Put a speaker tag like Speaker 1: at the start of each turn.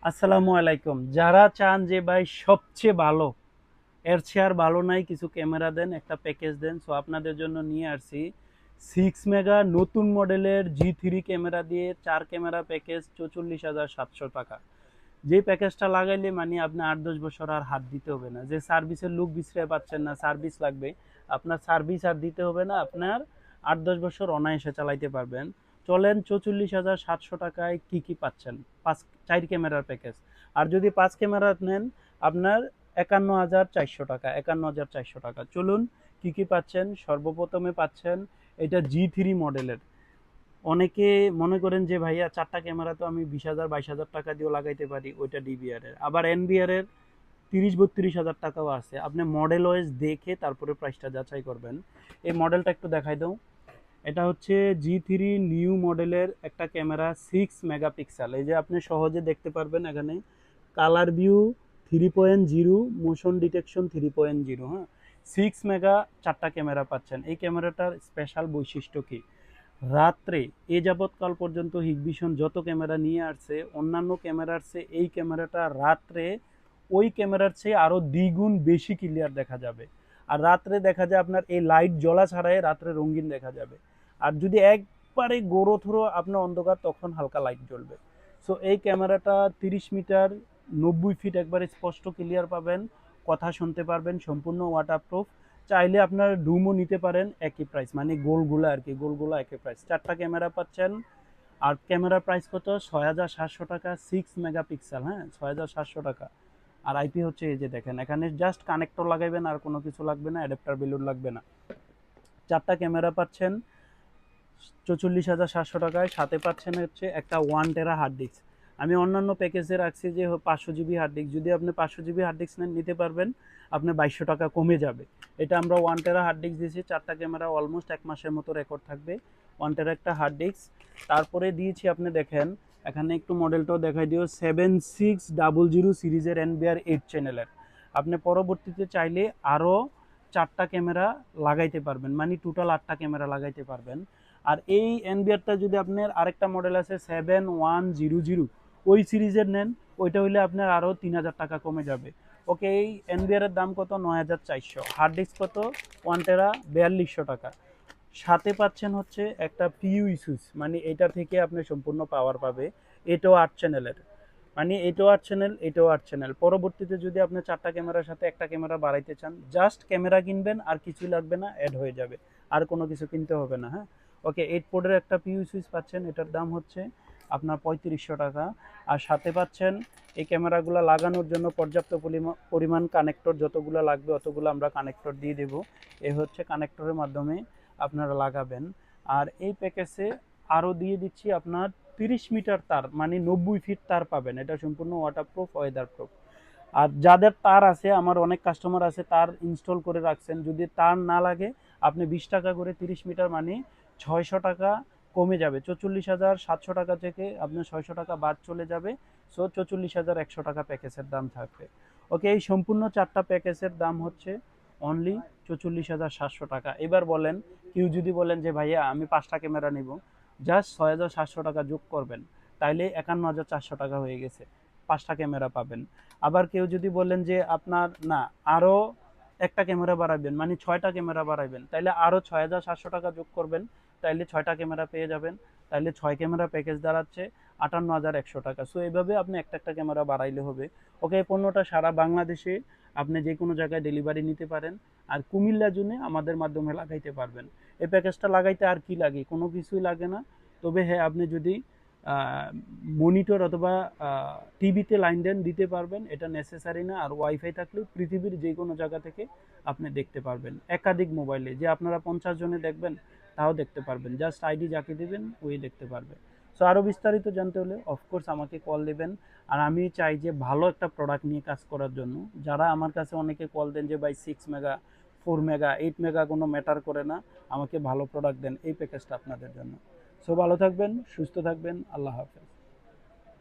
Speaker 1: আসসালামু আলাইকুম। যারা চান যে ভাই সবচেয়ে ভালো, এর চেয়ে আর ভালো নাই, কিছু ক্যামেরা দেন, একটা প্যাকেজ দেন। সো আপনাদের জন্য নিয়ে আসছি 6 মেগা নতুন মডেলের G3 ক্যামেরা দিয়ে 4 ক্যামেরা প্যাকেজ 44,700 টাকা। যে প্যাকেজটা লাগাইলে মানে আপনি 8-10 বছর আর হাত দিতে হবে না। যে সার্ভিসের লুক বিশ্রে পাচ্ছেন না, সার্ভিস লাগবে, আপনার সার্ভিস আর দিতে হবে না, আপনার 8-10 বছর অনায়াসে চালাইতে পারবেন। চলেন 44,700 টাকায় কি কি পাচ্ছেন। 4 ক্যামেরার প্যাকেজ। আর যদি 5 ক্যামেরা নেন আপনার 51,400 টাকা, 51,400 টাকা। চলুন কি কি পাচ্ছেন। সর্বপ্রথমে পাচ্ছেন এটা G3 মডেলের। অনেকে মনে করেন যে ভাইয়া 4টা ক্যামেরা তো আমি 20,000 22,000 টাকা দিয়েও লাগাইতে পারি, ওইটা ডিবিআর এর। আবার এনবিআর এর 30-32 হাজার টাকাও আছে। আপনি মডেল ওয়াইজ দেখে তারপরে প্রাইসটা যাচাই করবেন। এই মডেলটা একটু দেখাই দাও। এটা হচ্ছে G3 নিউ মডেলের একটা ক্যামেরা, 6 মেগাপিক্সেল। এই যে আপনি সহজে দেখতে পারবেন এখানে কালার ভিউ 3.0, মোশন ডিটেকশন 3.0। হ্যাঁ, 6 মেগা 4টা ক্যামেরা পাচ্ছেন। এই ক্যামেরাটার স্পেশাল বৈশিষ্ট্য কি? রাত্রে এ যাবৎকাল পর্যন্ত হিগভিশন যত ক্যামেরা নিয়ে আসছে, অন্যান্য ক্যামেরার চেয়ে এই ক্যামেরাটা রাত্রে ওই ক্যামেরার চেয়ে আরও দ্বিগুণ বেশি ক্লিয়ার দেখা যাবে। আর রাত্রে দেখা যায় আপনার এই লাইট জ্বলা ছাড়াই রাত্রে রঙিন দেখা যাবে। আর যদি একবারে গোরোথুরো আপনার অন্ধকার, তখন হালকা লাইট জ্বলবে। সো এই ক্যামেরাটা 30 মিটার 90 ফিট একবারে স্পষ্ট ক্লিয়ার পাবেন, কথা শুনতে পারবেন, সম্পূর্ণ ওয়াটারপ্রুফ। চাইলে আপনার ডুমও নিতে পারেন, একই প্রাইস, মানে গোলগুলো আর কি, গোলগুলো একই প্রাইস। 4টা ক্যামেরা পাচ্ছেন। আর ক্যামেরার প্রাইস কত? 6,700 টাকা, 6 মেগাপিক্সেল। হ্যাঁ, 6,700 টাকা। আর আইপি হচ্ছে এই যে দেখেন, এখানে জাস্ট কানেক্টর লাগাইবেন, আর কোনো কিছু লাগবে না, অ্যাডাপ্টার বেলুন লাগবে না। 4টা ক্যামেরা পাচ্ছেন 44,700 টাকায়। সাথে পাচ্ছেন হচ্ছে একটা 1 টেরা হার্ড ডিস্ক। আমি অন্যান্য প্যাকেজে রাখছি যে 500 জিবি হার্ড ডিস্ক। যদি আপনি 500 জিবি হার্ড ডিস্ক নেন, নিতে পারবেন, আপনার 2200 টাকা কমে যাবে। এটা আমরা 1 টেরা হার্ড ডিস্ক দিয়েছি। 4টা ক্যামেরা অলমোস্ট 1 মাসের মতো রেকর্ড থাকবে। 1 টেরা একটা হার্ড ডিস্ক। তারপরে দিয়েছি, আপনি দেখেন এখানে একটু মডেলটাও দেখাই দিও, 7600 সিরিজের এনবিআর 8 চ্যানেলের। আপনি পরবর্তীতে চাইলে আরও 4টা ক্যামেরা লাগাইতে পারবেন, মানে টোটাল 8টা ক্যামেরা লাগাইতে পারবেন। আর এই এনবিআরটা যদি আপনার আরেকটা মডেল আছে 7100, ওই সিরিজের নেন, ওইটা হইলে আপনার আরও 3,000 টাকা কমে যাবে। ওকে, এই এনবিআর এর দাম কত? 9,400। হার্ড ডিস্ক কত? 1 টেরা 4200 টাকা। সাথে পাচ্ছেন হচ্ছে একটা পিইউ সুইচ, মানে এটা থেকে আপনি সম্পূর্ণ পাওয়ার পাবে। এটাও 8 চ্যানেলের, মানে এটাও 8 চ্যানেল, এটাও 8 চ্যানেল। পরবর্তীতে যদি আপনি 4টা ক্যামেরার সাথে একটা ক্যামেরা বাড়াইতে চান, জাস্ট ক্যামেরা কিনবেন, আর কিছুই লাগবে না, অ্যাড হয়ে যাবে। আর কোনো কিছু কিনতে হবে না। হ্যাঁ, ওকে, 8 পোর্টের একটা পিইউ সুইচ পাচ্ছেন, এটার দাম হচ্ছে আপনার 3500 টাকা। আর সাথে পাচ্ছেন এই ক্যামেরাগুলো লাগানোর জন্য পর্যাপ্ত পরিমাণ কানেক্টর, যতগুলো লাগবে অতগুলো আমরা কানেক্টর দিয়ে দেব। এ হচ্ছে কানেক্টরের মাধ্যমে আপনারা লাগাবেন। আর এই প্যাকেজে আরও দিয়ে দিচ্ছি আপনার 30 মিটার তার, মানে 90 ফিট তার পাবেন। এটা সম্পূর্ণ ওয়াটারপ্রুফ, ওয়েদার প্রুফ। আর যাদের তার আছে, আমার অনেক কাস্টমার আছে তার ইনস্টল করে রাখছেন, যদি তার না লাগে আপনি 20 টাকা করে 30 মিটার, মানে 600 টাকা কমে যাবে। 44,700 টাকা থেকে আপনার 600 টাকা বাদ চলে যাবে। সো 44,100 টাকা প্যাকেজের দাম থাকবে। ওকে, এই সম্পূর্ণ 4টা প্যাকেজের দাম হচ্ছে অনলি 44,700 টাকা। এবার বলেন, কেউ যদি বলেন যে ভাইয়া আমি 5টা ক্যামেরা নিব, জাস্ট 6,700 টাকা যোগ করবেন, তাইলে 51,400 টাকা হয়ে গেছে, 5টা ক্যামেরা পাবেন। আবার কেউ যদি বলেন যে আপনার না, আরও একটা ক্যামেরা বাড়াবেন, মানে 6টা ক্যামেরা বাড়াবেন, তাইলে আরও 6,700 টাকা যোগ করবেন, তাইলে 6টা ক্যামেরা পেয়ে যাবেন। তাইলে 6 ক্যামেরা প্যাকেজ দাঁড়াচ্ছে 58,100 টাকা। সো এইভাবে আপনি একটা একটা ক্যামেরা বাড়াইলে হবে। ওকে, এই পণ্যটা সারা বাংলাদেশে আপনি যে কোনো জায়গায় ডেলিভারি নিতে পারেন। আর কুমিল্লা জোনে আমাদের মাধ্যমে লাগাইতে পারবেন। এই প্যাকেজটা লাগাইতে আর কি লাগে? কোনো কিছুই লাগে না। তবে হ্যাঁ, আপনি যদি মনিটর অথবা টিভিতে লাইন দেন, দিতে পারবেন, এটা নেসেসারি না। আর ওয়াইফাই থাকলে পৃথিবীর যে কোনো জায়গা থেকে আপনি দেখতে পারবেন, একাধিক মোবাইলে। যে আপনারা 50 জনে দেখবেন, তাও দেখতে পারবেন। জাস্ট আইডি যাকে দেবেন ওই দেখতে পারবে। সো আরও বিস্তারিত জানতে হলে অফকোর্স আমাকে কল দেবেন। আর আমি চাই যে ভালো একটা প্রোডাক্ট নিয়ে কাজ করার জন্য। যারা আমার কাছে অনেকে কল দেন যে ভাই 6 মেগা, 4 মেগা, 8 মেগা কোনো ম্যাটার করে না, আমাকে ভালো প্রোডাক্ট দেন, এই প্যাকেজটা আপনাদের জন্য। সো ভালো থাকবেন, সুস্থ থাকবেন, আল্লাহ হাফেজ।